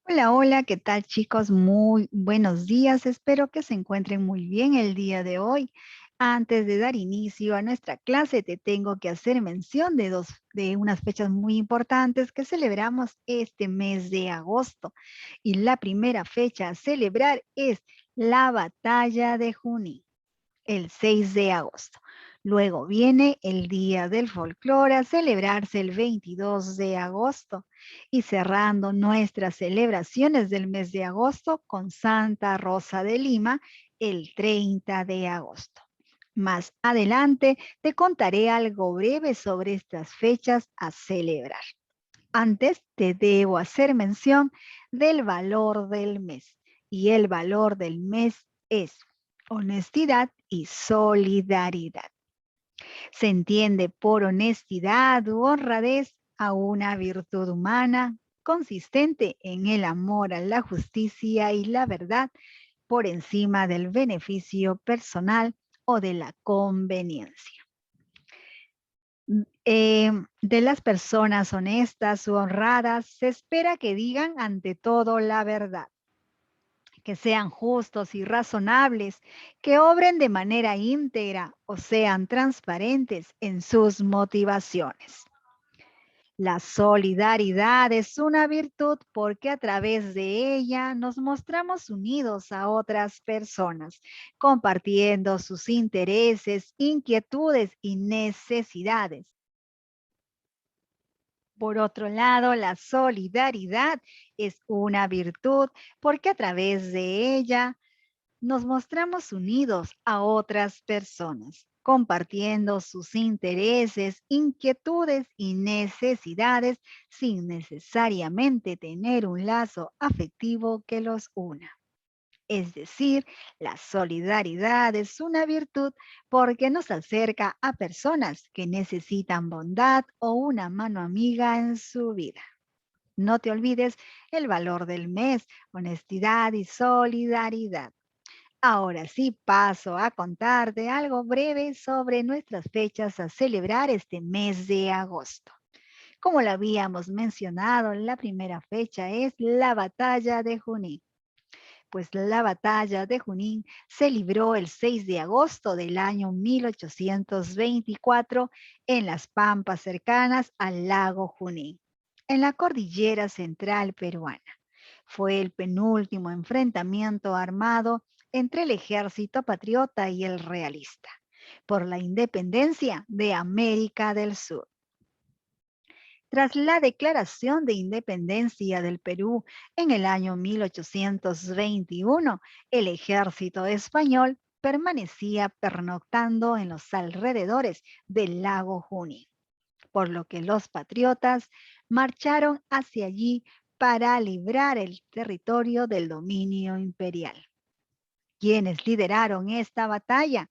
Hola, hola, ¿qué tal chicos? Muy buenos días. Espero que se encuentren muy bien el día de hoy. Antes de dar inicio a nuestra clase, te tengo que hacer mención de unas fechas muy importantes que celebramos este mes de agosto. Y la primera fecha a celebrar es la Batalla de Junín, el 6 de agosto. Luego viene el Día del Folclore a celebrarse el 22 de agosto y cerrando nuestras celebraciones del mes de agosto con Santa Rosa de Lima el 30 de agosto. Más adelante te contaré algo breve sobre estas fechas a celebrar. Antes te debo hacer mención del valor del mes y el valor del mes es honestidad y solidaridad. Se entiende por honestidad u honradez a una virtud humana consistente en el amor a la justicia y la verdad por encima del beneficio personal o de la conveniencia. De las personas honestas u honradas se espera que digan ante todo la verdad, que sean justos y razonables, que obren de manera íntegra o sean transparentes en sus motivaciones. La solidaridad es una virtud porque a través de ella nos mostramos unidos a otras personas, compartiendo sus intereses, inquietudes y necesidades. Por otro lado, la solidaridad es una virtud porque a través de ella nos mostramos unidos a otras personas, compartiendo sus intereses, inquietudes y necesidades sin necesariamente tener un lazo afectivo que los una. Es decir, la solidaridad es una virtud porque nos acerca a personas que necesitan bondad o una mano amiga en su vida. No te olvides el valor del mes, honestidad y solidaridad. Ahora sí paso a contarte algo breve sobre nuestras fechas a celebrar este mes de agosto. Como lo habíamos mencionado, la primera fecha es la batalla de Junín, pues la batalla de Junín se libró el 6 de agosto del año 1824 en las pampas cercanas al lago Junín, en la cordillera central peruana. Fue el penúltimo enfrentamiento armado entre el ejército patriota y el realista por la independencia de América del Sur. Tras la declaración de independencia del Perú en el año 1821, el ejército español permanecía pernoctando en los alrededores del lago Junín, por lo que los patriotas marcharon hacia allí para librar el territorio del dominio imperial. ¿Quiénes lideraron esta batalla?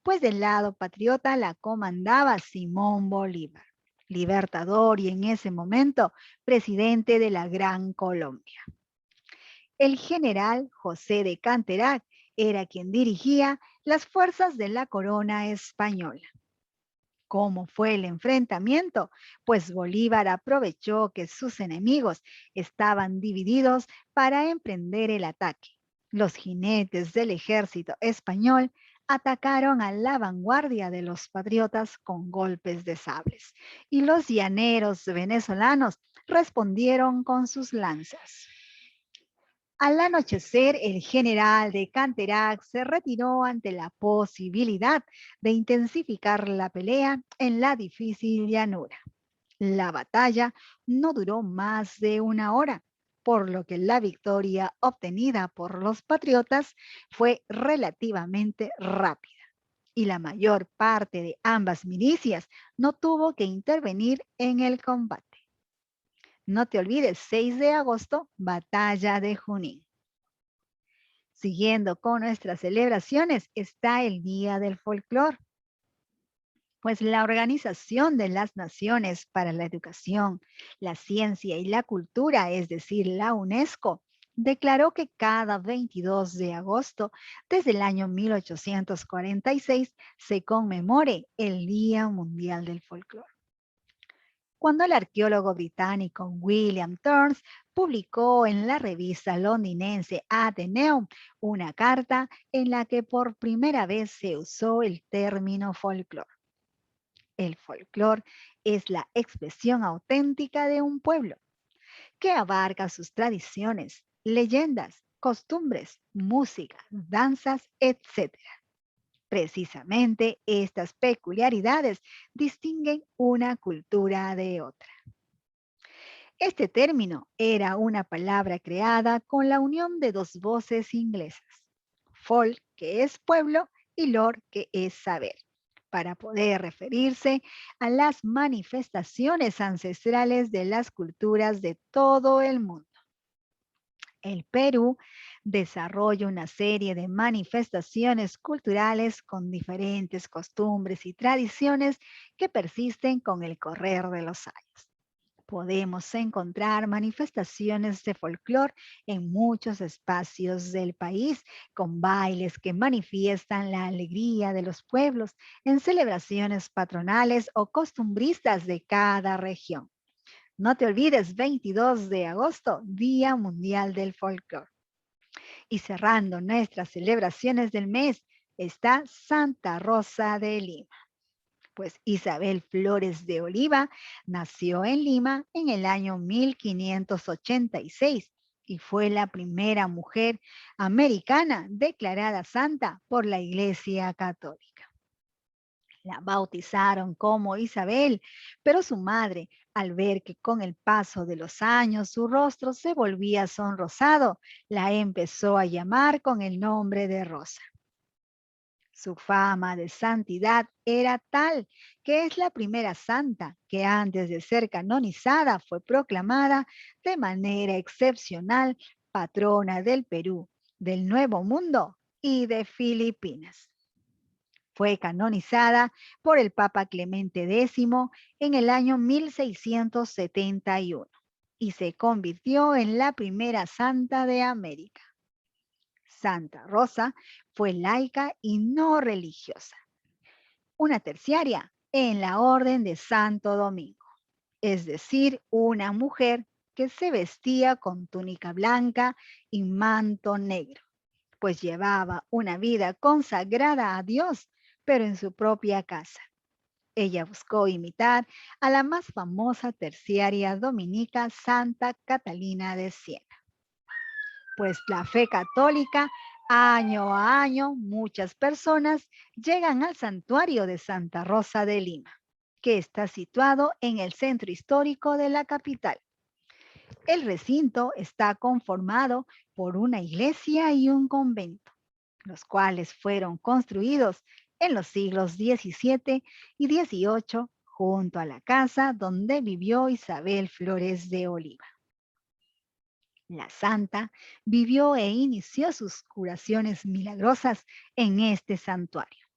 Pues del lado patriota la comandaba Simón Bolívar, libertador y en ese momento presidente de la Gran Colombia. El general José de Canterac era quien dirigía las fuerzas de la corona española. ¿Cómo fue el enfrentamiento? Pues Bolívar aprovechó que sus enemigos estaban divididos para emprender el ataque. Los jinetes del ejército español atacaron a la vanguardia de los patriotas con golpes de sables y los llaneros venezolanos respondieron con sus lanzas. Al anochecer, el general de Canterac se retiró ante la posibilidad de intensificar la pelea en la difícil llanura. La batalla no duró más de una hora, por lo que la victoria obtenida por los patriotas fue relativamente rápida y la mayor parte de ambas milicias no tuvo que intervenir en el combate. No te olvides, 6 de agosto, batalla de Junín. Siguiendo con nuestras celebraciones está el Día del Folclor, pues la Organización de las Naciones para la Educación, la Ciencia y la Cultura, es decir, la UNESCO, declaró que cada 22 de agosto, desde el año 1846, se conmemore el Día Mundial del Folclor. cuando el arqueólogo británico William Turns publicó en la revista londinense Athenaeum una carta en la que por primera vez se usó el término folclore. El folclore es la expresión auténtica de un pueblo que abarca sus tradiciones, leyendas, costumbres, música, danzas, etc. Precisamente estas peculiaridades distinguen una cultura de otra. Este término era una palabra creada con la unión de dos voces inglesas, folk, que es pueblo, y lore, que es saber, para poder referirse a las manifestaciones ancestrales de las culturas de todo el mundo. El Perú desarrolla una serie de manifestaciones culturales con diferentes costumbres y tradiciones que persisten con el correr de los años. Podemos encontrar manifestaciones de folclore en muchos espacios del país, con bailes que manifiestan la alegría de los pueblos en celebraciones patronales o costumbristas de cada región. No te olvides, 22 de agosto, Día Mundial del Folclore. Y cerrando nuestras celebraciones del mes está Santa Rosa de Lima. Pues Isabel Flores de Oliva nació en Lima en el año 1586 y fue la primera mujer americana declarada santa por la Iglesia Católica. La bautizaron como Isabel, pero su madre, al ver que con el paso de los años su rostro se volvía sonrosado, la empezó a llamar con el nombre de Rosa. Su fama de santidad era tal que es la primera santa que antes de ser canonizada fue proclamada de manera excepcional patrona del Perú, del Nuevo Mundo y de Filipinas. Fue canonizada por el Papa Clemente X en el año 1671 y se convirtió en la primera santa de América. Santa Rosa fue laica y no religiosa, una terciaria en la Orden de Santo Domingo, es decir, una mujer que se vestía con túnica blanca y manto negro, pues llevaba una vida consagrada a Dios, pero en su propia casa. Ella buscó imitar a la más famosa terciaria dominica, Santa Catalina de Siena. Pues la fe católica, año a año, muchas personas llegan al santuario de Santa Rosa de Lima, que está situado en el centro histórico de la capital. El recinto está conformado por una iglesia y un convento, los cuales fueron construidos en los siglos XVII y XVIII junto a la casa donde vivió Isabel Flores de Oliva. La santa vivió e inició sus curaciones milagrosas en este santuario,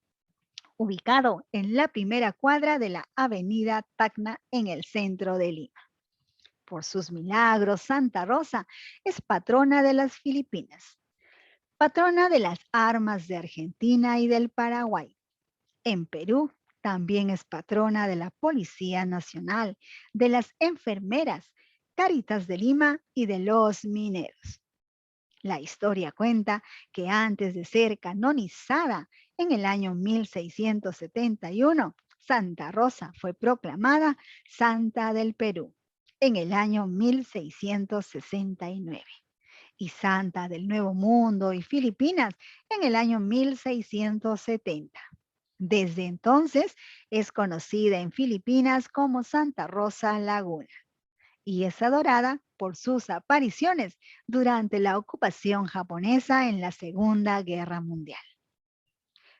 ubicado en la primera cuadra de la avenida Tacna en el centro de Lima. Por sus milagros, Santa Rosa es patrona de las Filipinas, patrona de las armas de Argentina y del Paraguay. En Perú también es patrona de la Policía Nacional, de las enfermeras, Cáritas de Lima y de los mineros. La historia cuenta que antes de ser canonizada en el año 1671, Santa Rosa fue proclamada Santa del Perú en el año 1669 y Santa del Nuevo Mundo y Filipinas en el año 1670. Desde entonces es conocida en Filipinas como Santa Rosa Laguna y es adorada por sus apariciones durante la ocupación japonesa en la Segunda Guerra Mundial.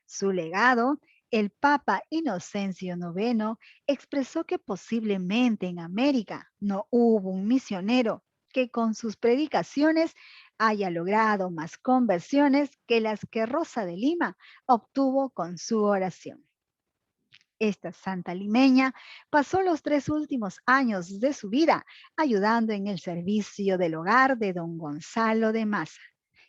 Su legado, el Papa Inocencio IX expresó que posiblemente en América no hubo un misionero que con sus predicaciones haya logrado más conversiones que las que Rosa de Lima obtuvo con su oración. Esta santa limeña pasó los 3 últimos años de su vida ayudando en el servicio del hogar de don Gonzalo de Maza,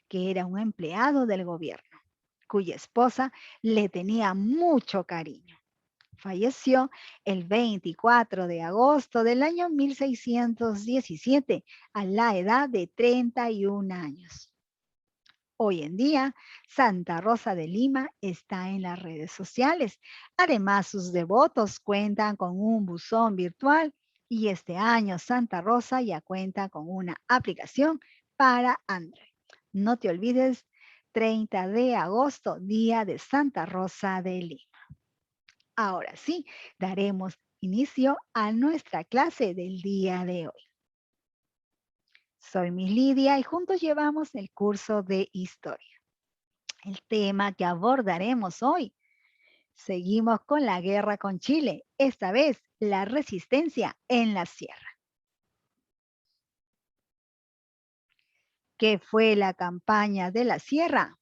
que era un empleado del gobierno, cuya esposa le tenía mucho cariño. Falleció el 24 de agosto del año 1617 a la edad de 31 años. Hoy en día, Santa Rosa de Lima está en las redes sociales. Además, sus devotos cuentan con un buzón virtual y este año Santa Rosa ya cuenta con una aplicación para Android. No te olvides, 30 de agosto, Día de Santa Rosa de Lima. Ahora sí, daremos inicio a nuestra clase del día de hoy. Soy Miss Lidia y juntos llevamos el curso de Historia. El tema que abordaremos hoy. Seguimos con la guerra con Chile, esta vez la resistencia en la sierra. ¿Qué fue la campaña de la sierra?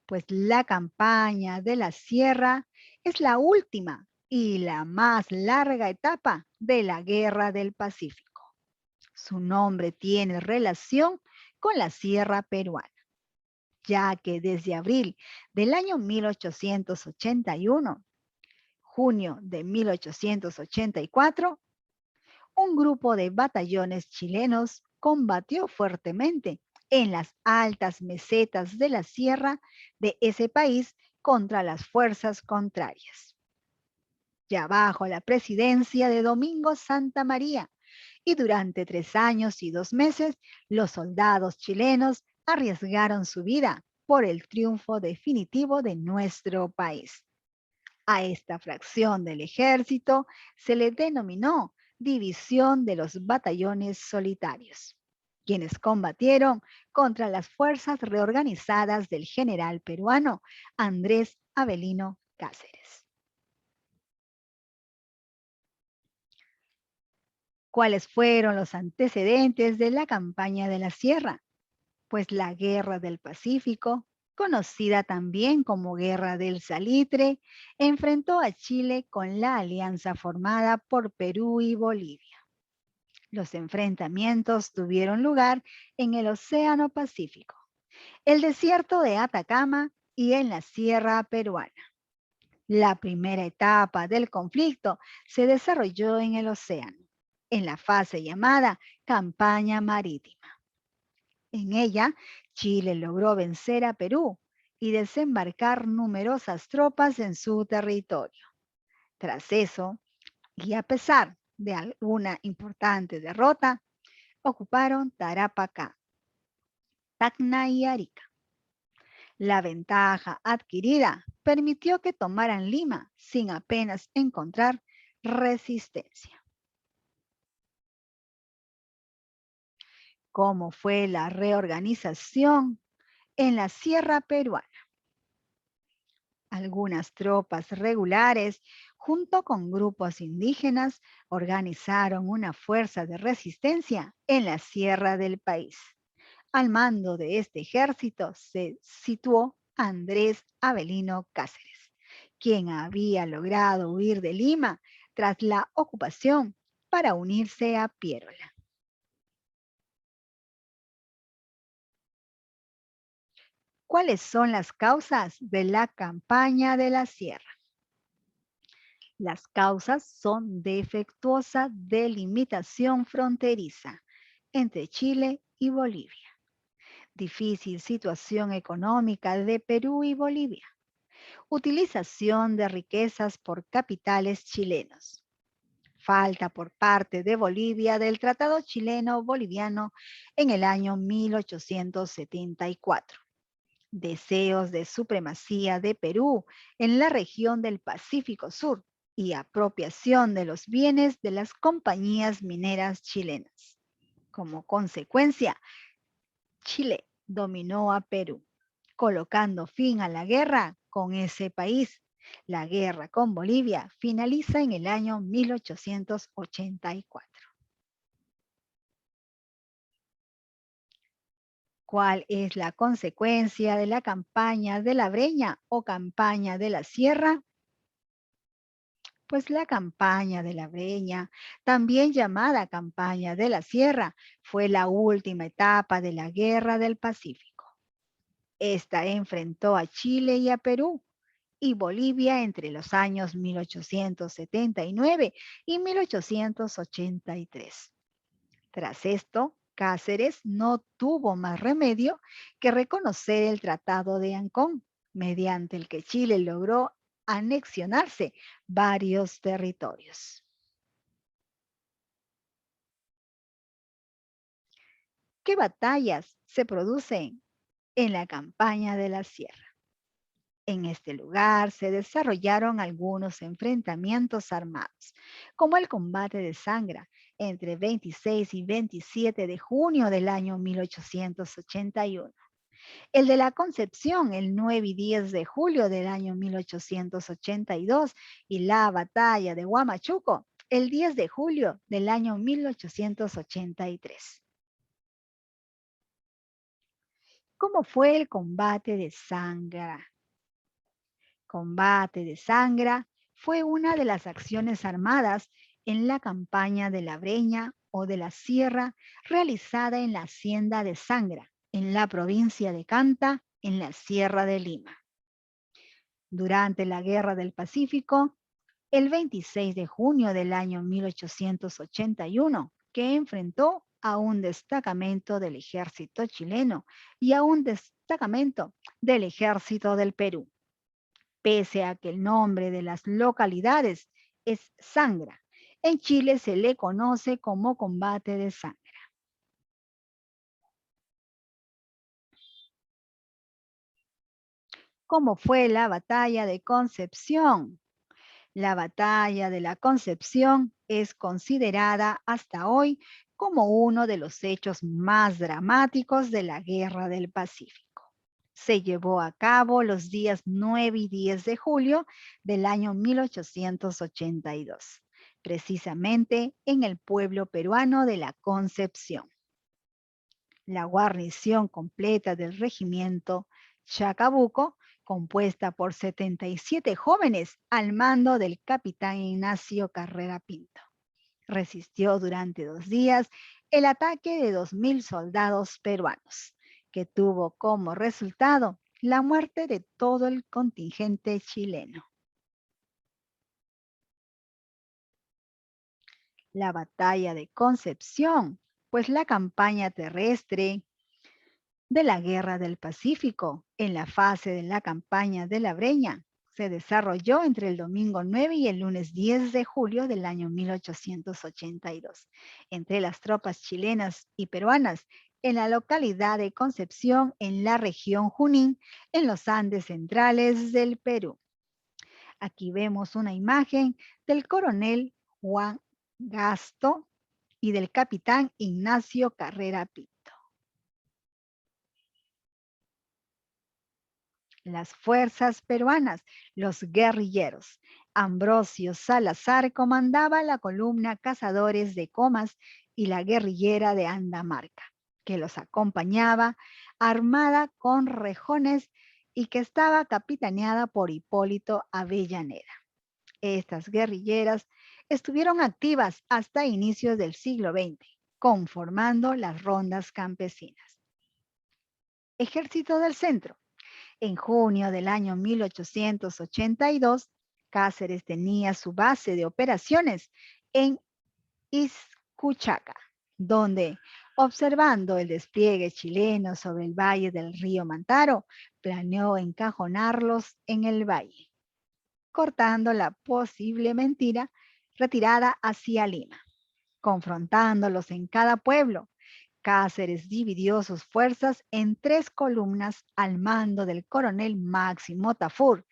Pues la campaña de la sierra es la última y la más larga etapa de la Guerra del Pacífico. Su nombre tiene relación con la sierra peruana, ya que desde abril del año 1881, junio de 1884, un grupo de batallones chilenos combatió fuertemente en las altas mesetas de la sierra de ese país contra las fuerzas contrarias. Ya bajo la presidencia de Domingo Santa María, y durante 3 años y 2 meses, los soldados chilenos arriesgaron su vida por el triunfo definitivo de nuestro país. A esta fracción del ejército se le denominó División de los Batallones Solitarios, quienes combatieron contra las fuerzas reorganizadas del general peruano Andrés Avelino Cáceres. ¿Cuáles fueron los antecedentes de la campaña de la Sierra? Pues la Guerra del Pacífico, conocida también como Guerra del Salitre, enfrentó a Chile con la alianza formada por Perú y Bolivia. Los enfrentamientos tuvieron lugar en el Océano Pacífico, el desierto de Atacama y en la Sierra Peruana. La primera etapa del conflicto se desarrolló en el océano, en la fase llamada Campaña Marítima. En ella, Chile logró vencer a Perú y desembarcar numerosas tropas en su territorio. Tras eso, y a pesar de alguna importante derrota, ocuparon Tarapacá, Tacna y Arica. La ventaja adquirida permitió que tomaran Lima sin apenas encontrar resistencia. ¿Cómo fue la reorganización en la Sierra Peruana? Algunas tropas regulares, junto con grupos indígenas, organizaron una fuerza de resistencia en la sierra del país. Al mando de este ejército se situó Andrés Avelino Cáceres, quien había logrado huir de Lima tras la ocupación para unirse a Piérola. ¿Cuáles son las causas de la campaña de la sierra? Las causas son defectuosa delimitación fronteriza entre Chile y Bolivia, difícil situación económica de Perú y Bolivia, utilización de riquezas por capitales chilenos, falta por parte de Bolivia del Tratado Chileno-Boliviano en el año 1874. Deseos de supremacía de Perú en la región del Pacífico Sur y apropiación de los bienes de las compañías mineras chilenas. Como consecuencia, Chile dominó a Perú, colocando fin a la guerra con ese país. La guerra con Bolivia finaliza en el año 1884. ¿Cuál es la consecuencia de la campaña de la Breña o campaña de la Sierra? Pues la campaña de la Breña, también llamada campaña de la Sierra, fue la última etapa de la Guerra del Pacífico. Esta enfrentó a Chile y a Perú y Bolivia entre los años 1879 y 1883. Tras esto, Cáceres no tuvo más remedio que reconocer el Tratado de Ancón, mediante el que Chile logró anexionarse varios territorios. ¿Qué batallas se producen en la campaña de la Sierra? En este lugar se desarrollaron algunos enfrentamientos armados, como el combate de Sangra entre 26 y 27 de junio del año 1881, el de la Concepción el 9 y 10 de julio del año 1882 y la batalla de Huamachuco el 10 de julio del año 1883. ¿Cómo fue el combate de Sangra? Combate de Sangra fue una de las acciones armadas en la campaña de la Breña o de la Sierra realizada en la hacienda de Sangra, en la provincia de Canta, en la Sierra de Lima. Durante la Guerra del Pacífico, el 26 de junio del año 1881, que enfrentó a un destacamento del ejército chileno y a un destacamento del ejército del Perú. Pese a que el nombre de las localidades es Sangra, en Chile se le conoce como combate de Sangra. ¿Cómo fue la batalla de Concepción? La batalla de la Concepción es considerada hasta hoy como uno de los hechos más dramáticos de la Guerra del Pacífico. Se llevó a cabo los días 9 y 10 de julio del año 1882, precisamente en el pueblo peruano de la Concepción. La guarnición completa del regimiento Chacabuco, compuesta por 77 jóvenes al mando del capitán Ignacio Carrera Pinto, resistió durante 2 días el ataque de 2.000 soldados peruanos, que tuvo como resultado la muerte de todo el contingente chileno. La batalla de Concepción, pues la campaña terrestre de la Guerra del Pacífico en la fase de la campaña de la Breña se desarrolló entre el domingo 9 y el lunes 10 de julio del año 1882 entre las tropas chilenas y peruanas en la localidad de Concepción en la región Junín en los Andes centrales del Perú. Aquí vemos una imagen del coronel Juan Gasto y del capitán Ignacio Carrera Pinto. Las fuerzas peruanas, los guerrilleros. Ambrosio Salazar comandaba la columna Cazadores de Comas y la guerrillera de Andamarca, que los acompañaba armada con rejones y que estaba capitaneada por Hipólito Avellaneda. Estas guerrilleras estuvieron activas hasta inicios del siglo XX, conformando las rondas campesinas. Ejército del Centro. En junio del año 1882, Cáceres tenía su base de operaciones en Izcuchaca, donde, observando el despliegue chileno sobre el valle del río Mantaro, planeó encajonarlos en el valle, cortando la posible retirada hacia Lima, confrontándolos en cada pueblo. Cáceres dividió sus fuerzas en 3 columnas al mando del coronel Máximo Tafur,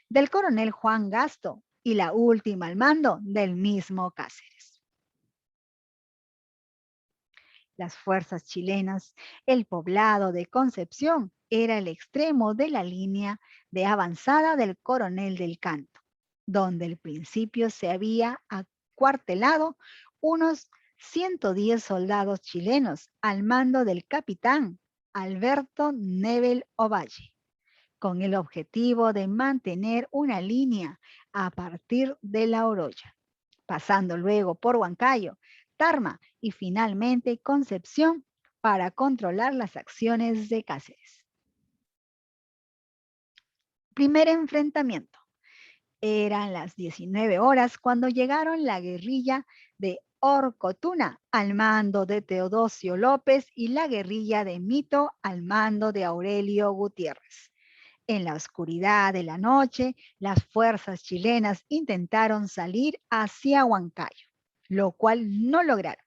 del coronel Juan Gasto y la última al mando del mismo Cáceres. Las fuerzas chilenas, el poblado de Concepción era el extremo de la línea de avanzada del coronel del Canto, donde al principio se había acuartelado unos 110 soldados chilenos al mando del capitán Alberto Nebel Ovalle, con el objetivo de mantener una línea a partir de La Oroya, pasando luego por Huancayo, Tarma y finalmente Concepción para controlar las acciones de Cáceres. Primer enfrentamiento. Eran las 19 horas cuando llegaron la guerrilla de Orcotuna al mando de Teodosio López y la guerrilla de Mito al mando de Aurelio Gutiérrez. En la oscuridad de la noche, las fuerzas chilenas intentaron salir hacia Huancayo, lo cual no lograron,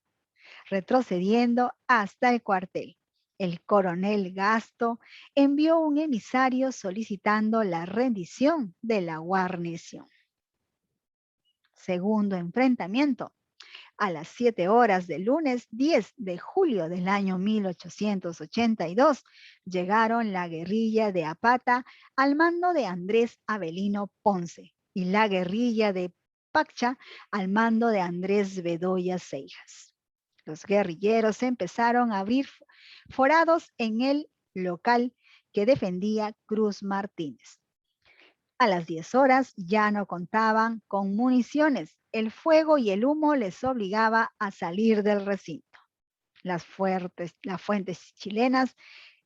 retrocediendo hasta el cuartel. El coronel Gasto envió un emisario solicitando la rendición de la guarnición. Segundo enfrentamiento. A las 7 horas del lunes 10 de julio del año 1882, llegaron la guerrilla de Apata al mando de Andrés Avelino Ponce y la guerrilla de Paccha al mando de Andrés Bedoya Seijas. Los guerrilleros empezaron a abrir forados en el local que defendía Cruz Martínez. A las 10 horas ya no contaban con municiones. El fuego y el humo les obligaba a salir del recinto. Las fuentes chilenas,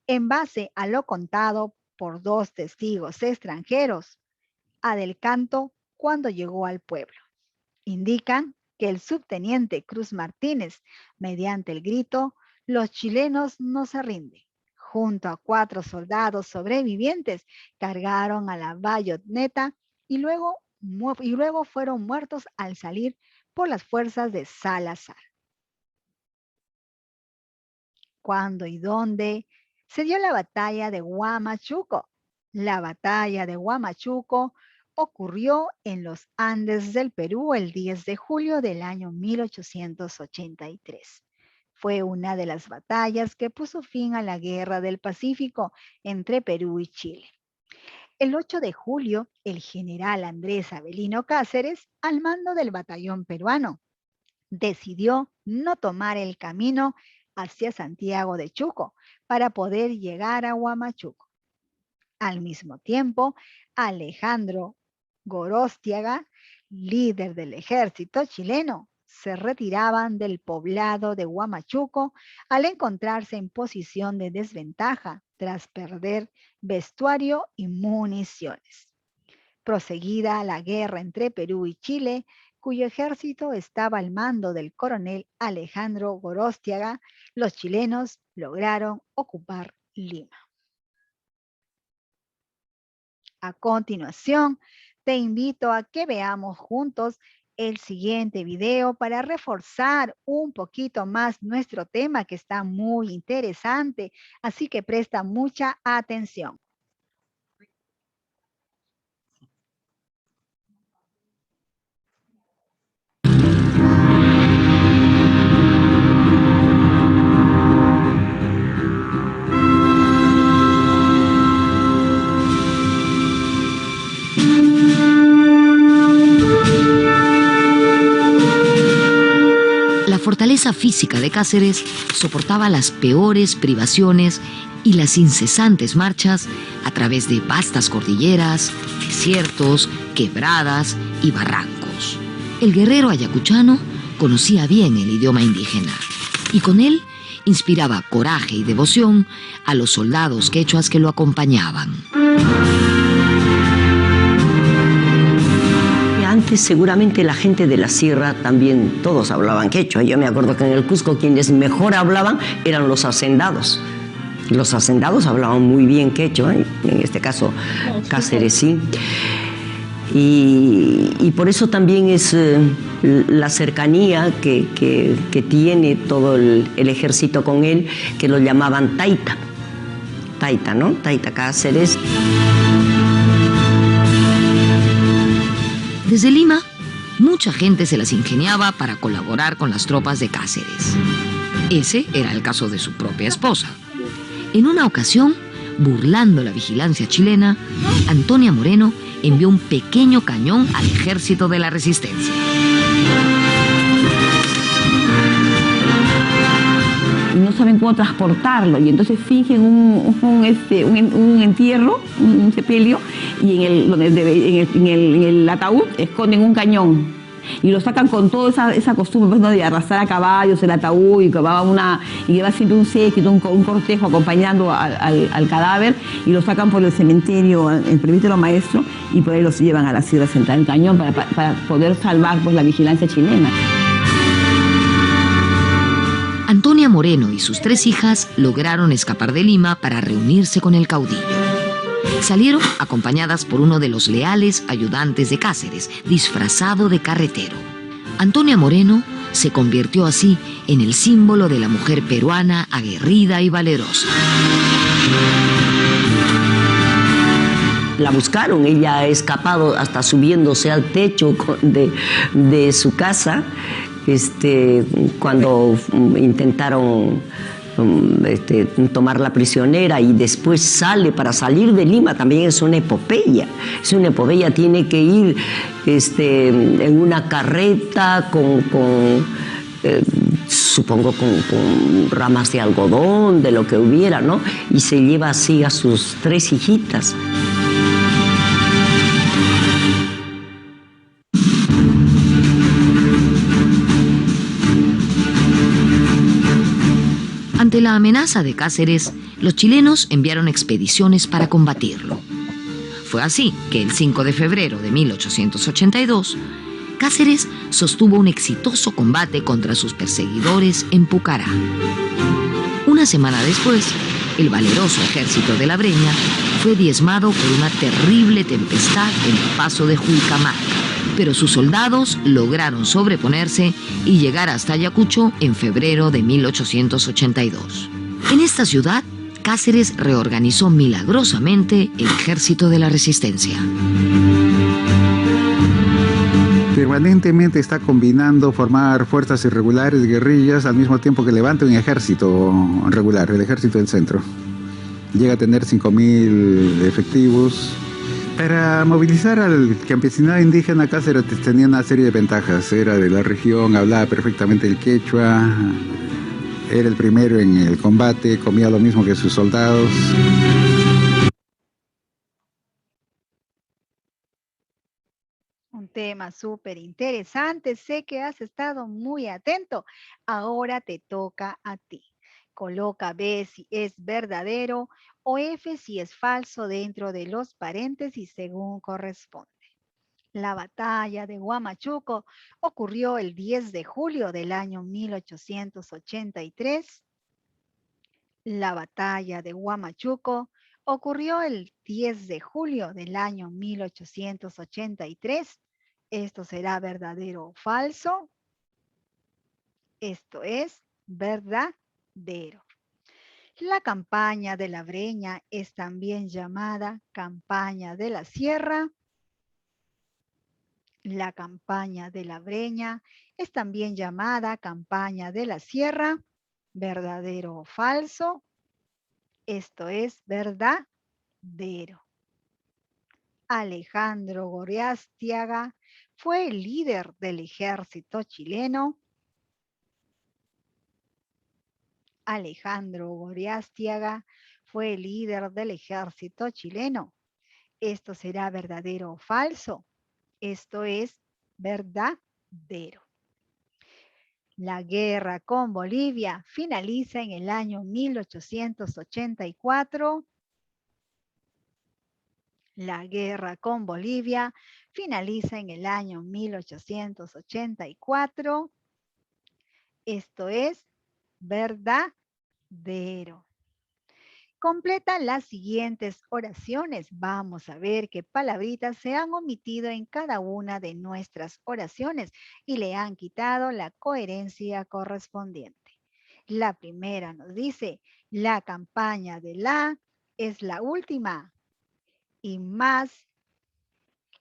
en base a lo contado por 2 testigos extranjeros, a Del Canto cuando llegó al pueblo, indican que el subteniente Cruz Martínez, mediante el grito, los chilenos no se rinden, junto a 4 soldados sobrevivientes, cargaron a la bayoneta y luego fueron muertos al salir por las fuerzas de Salazar. ¿Cuándo y dónde se dio la batalla de Huamachuco? La batalla de Huamachuco ocurrió en los Andes del Perú el 10 de julio del año 1883. Fue una de las batallas que puso fin a la Guerra del Pacífico entre Perú y Chile. El 8 de julio, el general Andrés Avelino Cáceres, al mando del batallón peruano, decidió no tomar el camino hacia Santiago de Chuco para poder llegar a Huamachuco. Al mismo tiempo, Alejandro Gorostiaga, líder del ejército chileno, se retiraban del poblado de Huamachuco al encontrarse en posición de desventaja tras perder vestuario y municiones. Proseguida la guerra entre Perú y Chile, cuyo ejército estaba al mando del coronel Alejandro Gorostiaga, los chilenos lograron ocupar Lima. A continuación, te invito a que veamos juntos el siguiente video para reforzar un poquito más nuestro tema que está muy interesante, así que presta mucha atención. La fortaleza física de Cáceres soportaba las peores privaciones y las incesantes marchas a través de vastas cordilleras, desiertos, quebradas y barrancos. El guerrero ayacuchano conocía bien el idioma indígena y con él inspiraba coraje y devoción a los soldados quechuas que lo acompañaban. Antes seguramente la gente de la sierra también, todos hablaban quechua. Yo me acuerdo que en el Cusco quienes mejor hablaban eran los hacendados. Los hacendados hablaban muy bien quechua, en este caso Cáceres sí. Y por eso también es la cercanía que tiene todo el ejército con él, que lo llamaban Taita. Taita, ¿no? Taita Cáceres. Desde Lima, mucha gente se las ingeniaba para colaborar con las tropas de Cáceres. Ese era el caso de su propia esposa. En una ocasión, burlando la vigilancia chilena, Antonia Moreno envió un pequeño cañón al ejército de la resistencia. No saben cómo transportarlo y entonces fingen un entierro, un sepelio, y en el ataúd esconden un cañón. y lo sacan con toda esa costumbre, pues, ¿no?, de arrastrar a caballos el ataúd, y lleva siempre un séquito, un cortejo acompañando al cadáver, y lo sacan por el cementerio, el presbítero maestro, y por ahí los llevan a la Sierra Central del Cañón para poder salvar, pues, la vigilancia chilena. Antonia Moreno y sus 3 hijas lograron escapar de Lima para reunirse con el caudillo. Salieron acompañadas por uno de los leales ayudantes de Cáceres, disfrazado de carretero. Antonia Moreno se convirtió así en el símbolo de la mujer peruana aguerrida y valerosa. La buscaron, ella ha escapado hasta subiéndose al techo de su casa, cuando intentaron tomarla prisionera, y después sale. Para salir de Lima también es una epopeya, tiene que ir en una carreta supongo con ramas de algodón, de lo que hubiera, ¿no? Y se lleva así a sus 3 hijitas. Ante la amenaza de Cáceres, los chilenos enviaron expediciones para combatirlo. Fue así que el 5 de febrero de 1882, Cáceres sostuvo un exitoso combate contra sus perseguidores en Pucará. Una semana después, el valeroso ejército de la Breña fue diezmado por una terrible tempestad en el paso de Julcamac, pero sus soldados lograron sobreponerse y llegar hasta Ayacucho en febrero de 1882. En esta ciudad, Cáceres reorganizó milagrosamente el ejército de la resistencia. Permanentemente está combinando formar fuerzas irregulares, guerrillas, al mismo tiempo que levanta un ejército regular, el ejército del centro. Llega a tener 5.000 efectivos. Para movilizar al campesinado indígena, Cáceres tenía una serie de ventajas. Era de la región, hablaba perfectamente el quechua, era el primero en el combate, comía lo mismo que sus soldados. Un tema súper interesante. Sé que has estado muy atento. Ahora te toca a ti. Coloca B si es verdadero o F si es falso dentro de los paréntesis según corresponde. La batalla de Huamachuco ocurrió el 10 de julio del año 1883. La batalla de Huamachuco ocurrió el 10 de julio del año 1883. ¿Esto será verdadero o falso? Esto es verdadero. La campaña de la Breña es también llamada campaña de la Sierra. La campaña de la Breña es también llamada campaña de la Sierra. ¿Verdadero o falso? Esto es verdadero. Alejandro Goriaztiaga fue el líder del ejército chileno. Alejandro Goriaztiaga fue el líder del ejército chileno. ¿Esto será verdadero o falso? Esto es verdadero. La guerra con Bolivia finaliza en el año 1884. La guerra con Bolivia finaliza en el año 1884. Esto es verdadero. Completa las siguientes oraciones. Vamos a ver qué palabritas se han omitido en cada una de nuestras oraciones y le han quitado la coherencia correspondiente. La primera nos dice, la campaña de la es la última y más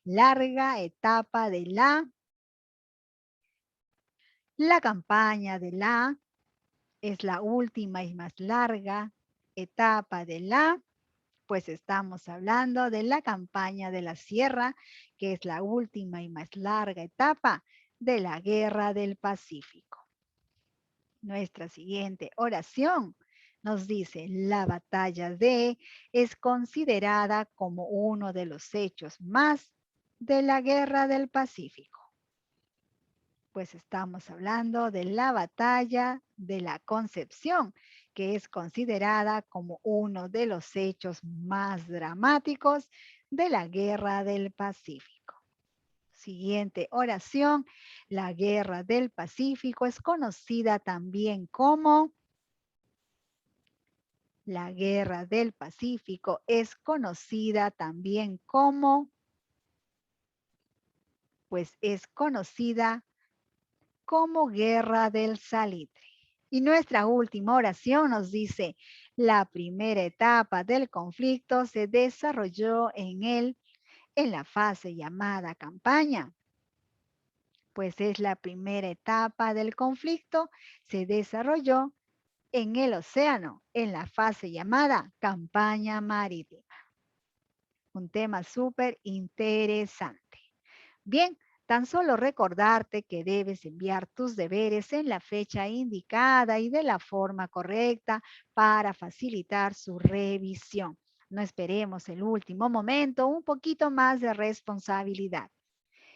larga etapa de la. La campaña de la es la última y más larga etapa de la, pues estamos hablando de la campaña de la Sierra, que es la última y más larga etapa de la Guerra del Pacífico. Nuestra siguiente oración nos dice, la batalla de es considerada como uno de los hechos más de la Guerra del Pacífico. Pues estamos hablando de la batalla de la Concepción, que es considerada como uno de los hechos más dramáticos de la Guerra del Pacífico. Siguiente oración. La Guerra del Pacífico es conocida también como... La Guerra del Pacífico es conocida también como... Pues es conocida como Guerra del Salitre. Y nuestra última oración nos dice, la primera etapa del conflicto se desarrolló en la fase llamada campaña. Pues es la primera etapa del conflicto, se desarrolló en el océano, en la fase llamada campaña marítima. Un tema súper interesante. Bien, tan solo recordarte que debes enviar tus deberes en la fecha indicada y de la forma correcta para facilitar su revisión. No esperemos el último momento, un poquito más de responsabilidad.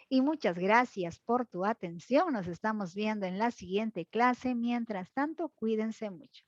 Y muchas gracias por tu atención. Nos estamos viendo en la siguiente clase. Mientras tanto, cuídense mucho.